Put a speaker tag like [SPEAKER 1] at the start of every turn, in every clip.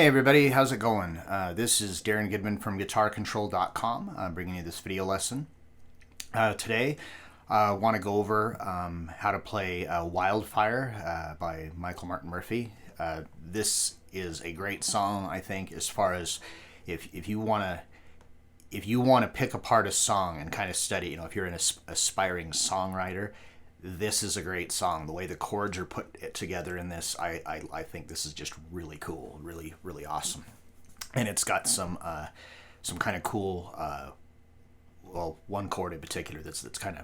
[SPEAKER 1] everybody, how's it going? This is Darren Goodman from GuitarControl.com bringing you this video lesson. Today I want to go over how to play Wildfire by Michael Martin Murphey. This is a great song, I think, as far as if you want to pick apart a song and kind of study, if you're an aspiring songwriter, this is a great song. The way the chords are put together in this, I think this is just really cool, really awesome. And it's got some kind of cool, one chord in particular that's kind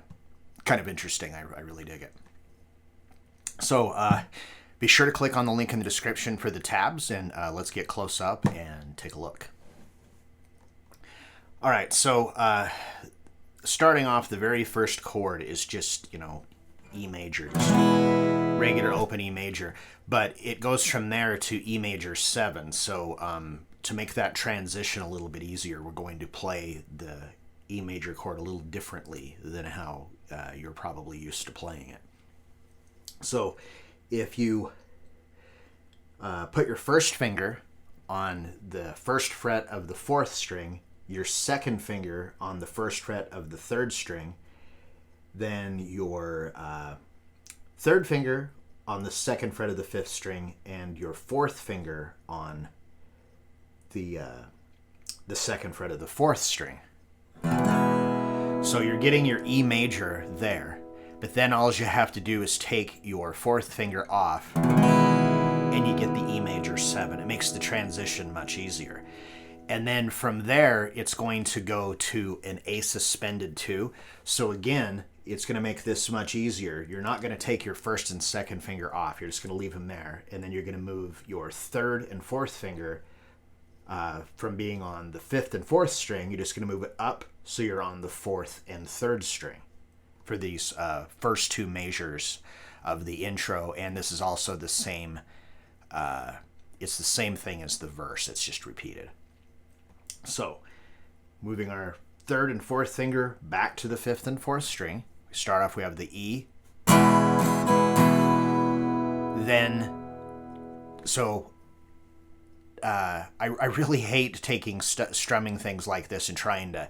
[SPEAKER 1] of interesting. I really dig it. So be sure to click on the link in the description for the tabs, and let's get close up and take a look. All right, so starting off, the very first chord is just, E major, just regular open E major, but it goes from there to E major 7. So to make that transition a little bit easier, we're going to play the E major chord a little differently than how you're probably used to playing it. So if you put your first finger on the first fret of the 4th string, your second finger on the first fret of the 3rd string, then your 3rd finger on the 2nd fret of the 5th string, and your 4th finger on the 2nd fret of the 4th string. So you're getting your E major there, but then all you have to do is take your 4th finger off and you get the E major 7. It makes the transition much easier. And then from there, it's going to go to an A suspended 2. So again, it's going to make this much easier. You're not going to take your 1st and 2nd finger off. You're just going to leave them there. And then you're going to move your 3rd and 4th finger from being on the 5th and 4th string. You're just going to move it up so you're on the 4th and 3rd string for these first 2 measures of the intro. And this is also the same, it's the same thing as the verse. It's just repeated. So, moving our 3rd and 4th finger back to the 5th and 4th string. We start off, we have the E. Then, so, I really hate taking strumming things like this and trying to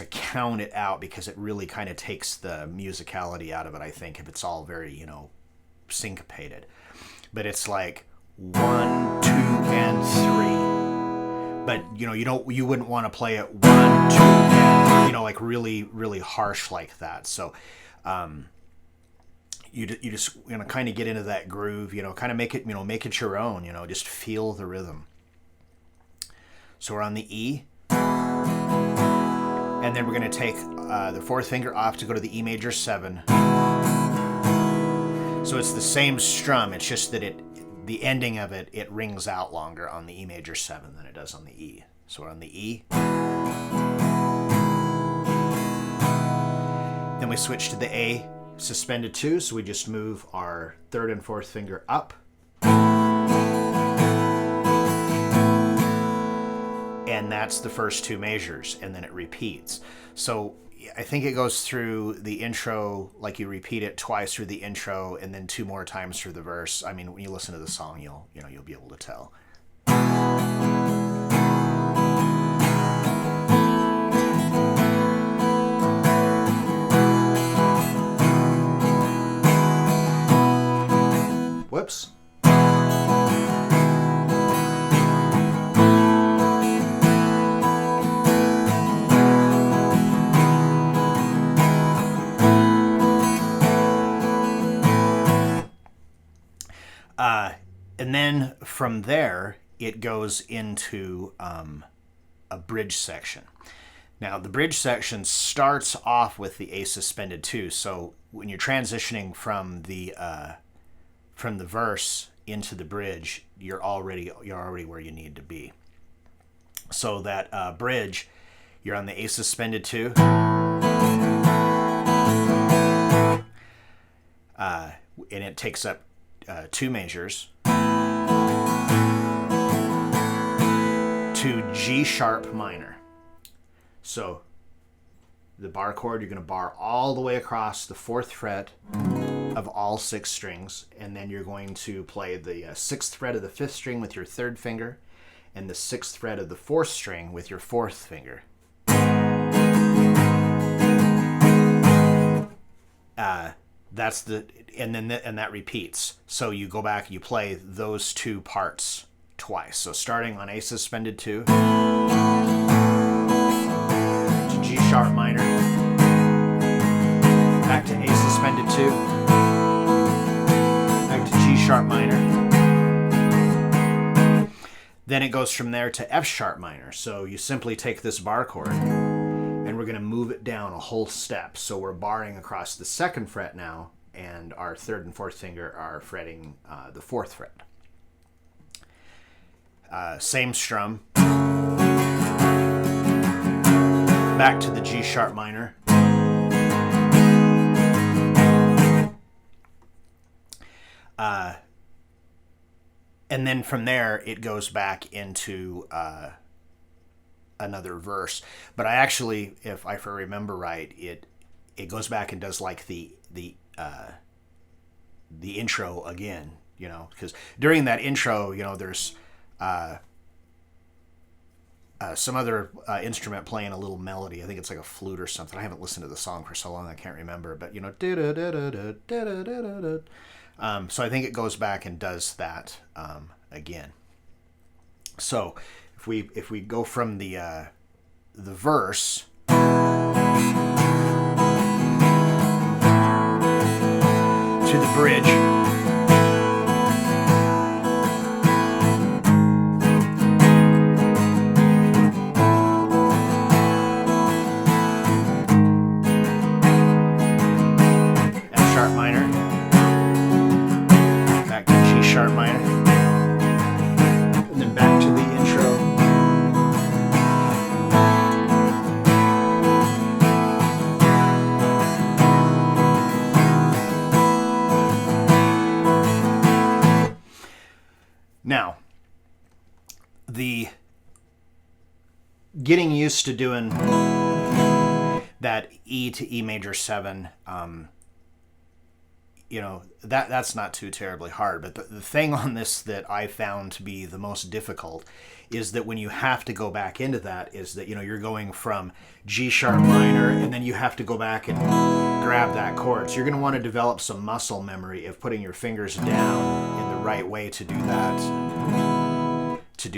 [SPEAKER 1] count it out, because it really kind of takes the musicality out of it, I think, if it's all very, syncopated. But it's like 1, 2, and 3. But you wouldn't want to play it 1, 2, and like really harsh like that. So you just kind of get into that groove, kind of make it your own, just feel the rhythm. So we're on the E, and then we're going to take the 4th finger off to go to the E major 7. So it's the same strum, it's just that the ending of it rings out longer on the E major 7 than it does on the E. So we're on the E. Then we switch to the A suspended 2, so we just move our 3rd and 4th finger up. And that's the first 2 measures, and then it repeats. So I think it goes through the intro, like you repeat it twice through the intro, and then 2 more times through the verse. I mean, when you listen to the song, you'll be able to tell. Whoops. And then from there, it goes into a bridge section. Now, the bridge section starts off with the A suspended 2. So when you're transitioning from the verse into the bridge, you're already where you need to be. So that bridge, you're on the A suspended 2. And it takes up 2 measures. To G sharp minor. So the bar chord, you're going to bar all the way across the 4th fret of all 6 strings, and then you're going to play the 6th fret of the 5th string with your 3rd finger, and the 6th fret of the 4th string with your 4th finger. And that repeats. So you go back, you play those 2 parts twice. So starting on A suspended 2 to G sharp minor, back to A suspended 2, back to G sharp minor. Then it goes from there to F sharp minor. So you simply take this bar chord and we're going to move it down a whole step. So we're barring across the 2nd fret now, and our 3rd and 4th finger are fretting the 4th fret. Same strum. Back to the G sharp minor. And then from there, it goes back into another verse. But I actually, if I remember right, it goes back and does like the intro again, you know, because during that intro, you know, there's some other instrument playing a little melody. I think it's like a flute or something. I haven't listened to the song for so long I can't remember, but you know, so I think it goes back and does that again. So if we go from the verse to the bridge, F sharp minor, back to G sharp minor, and then back to the intro. Now, the getting used to doing that E to E major 7, you know, that's not too terribly hard. But the thing on this that I found to be the most difficult is that when you have to go back into that is that, you know, you're going from G sharp minor and then you have to go back and grab that chord. So you're going to want to develop some muscle memory of putting your fingers down in the right way to do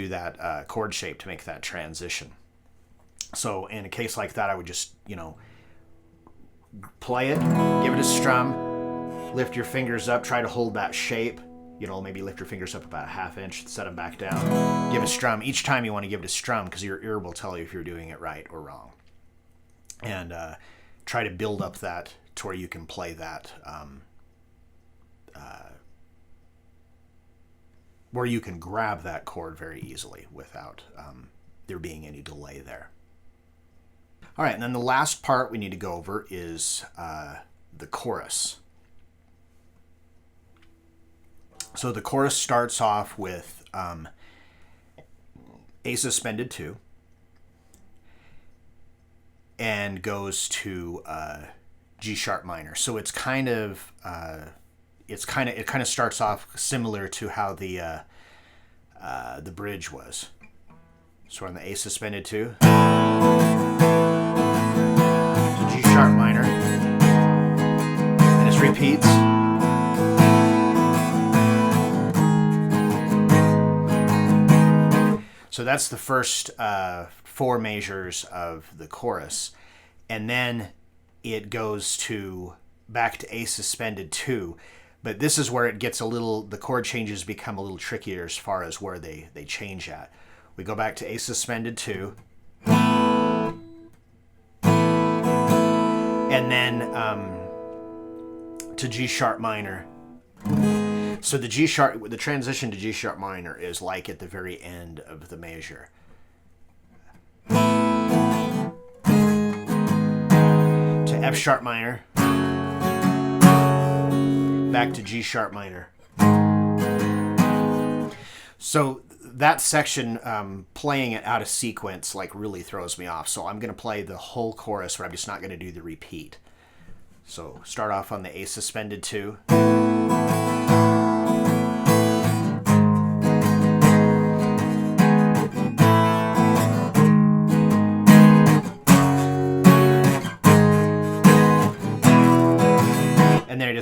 [SPEAKER 1] that chord shape, to make that transition. So in a case like that, I would just, you know, play it, give it a strum, lift your fingers up, try to hold that shape. You know, maybe lift your fingers up about a ½ inch, set them back down, give a strum. Each time you want to give it a strum because your ear will tell you if you're doing it right or wrong. And try to build up that to where you can play that, where you can grab that chord very easily without there being any delay there. All right, and then the last part we need to go over is the chorus. So the chorus starts off with A suspended 2 and goes to G sharp minor. So it's kind of it starts off similar to how the bridge was. So we're on the A suspended 2 to G sharp minor, and it repeats. So that's the first 4 measures of the chorus. And then it goes back to A suspended 2. But this is where it gets the chord changes become a little trickier as far as where they change at. We go back to A suspended 2. And then to G sharp minor. So the transition to G sharp minor is like at the very end of the measure. To F sharp minor, back to G sharp minor. So that section, playing it out of sequence, like really throws me off. So I'm going to play the whole chorus, but I'm just not going to do the repeat. So start off on the A suspended 2.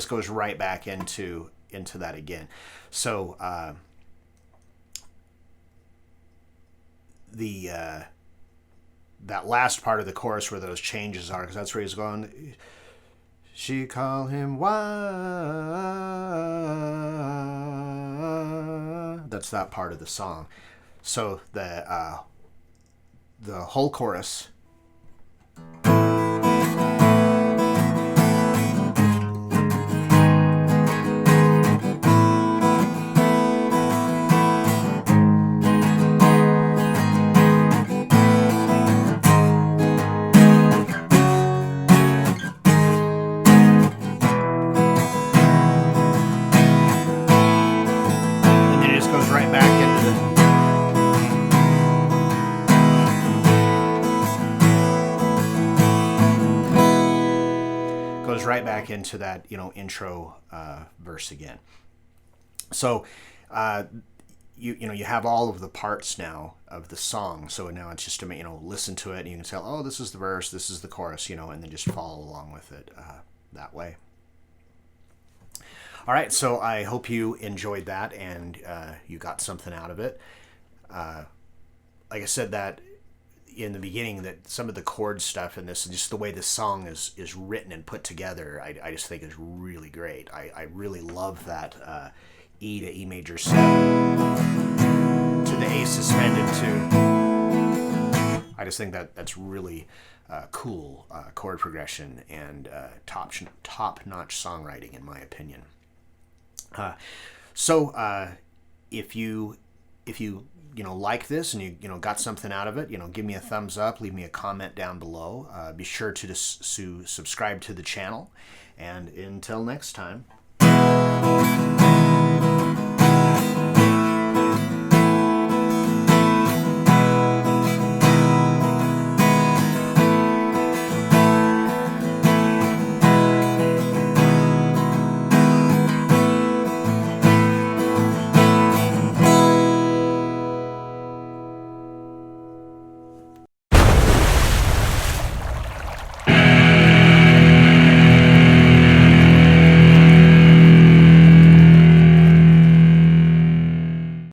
[SPEAKER 1] just goes right back into that again. So that last part of the chorus where those changes are, because that's where he's going. She call him wild. That's that part of the song. So the whole chorus. Right back into that, intro verse again. So you have all of the parts now of the song. So now it's just to listen to it and you can tell, oh, this is the verse, this is the chorus, and then just follow along with it that way. All right, so I hope you enjoyed that and you got something out of it. Like I said, that in the beginning, that some of the chord stuff in this and just the way this song is written and put together, I just think is really great. I really love that E to E major 7 to the A suspended 2. I just think that's really cool chord progression and top-notch songwriting, in my opinion. So if you like this and you got something out of it, give me a thumbs up, leave me a comment down below. Be sure to subscribe to the channel, and until next time.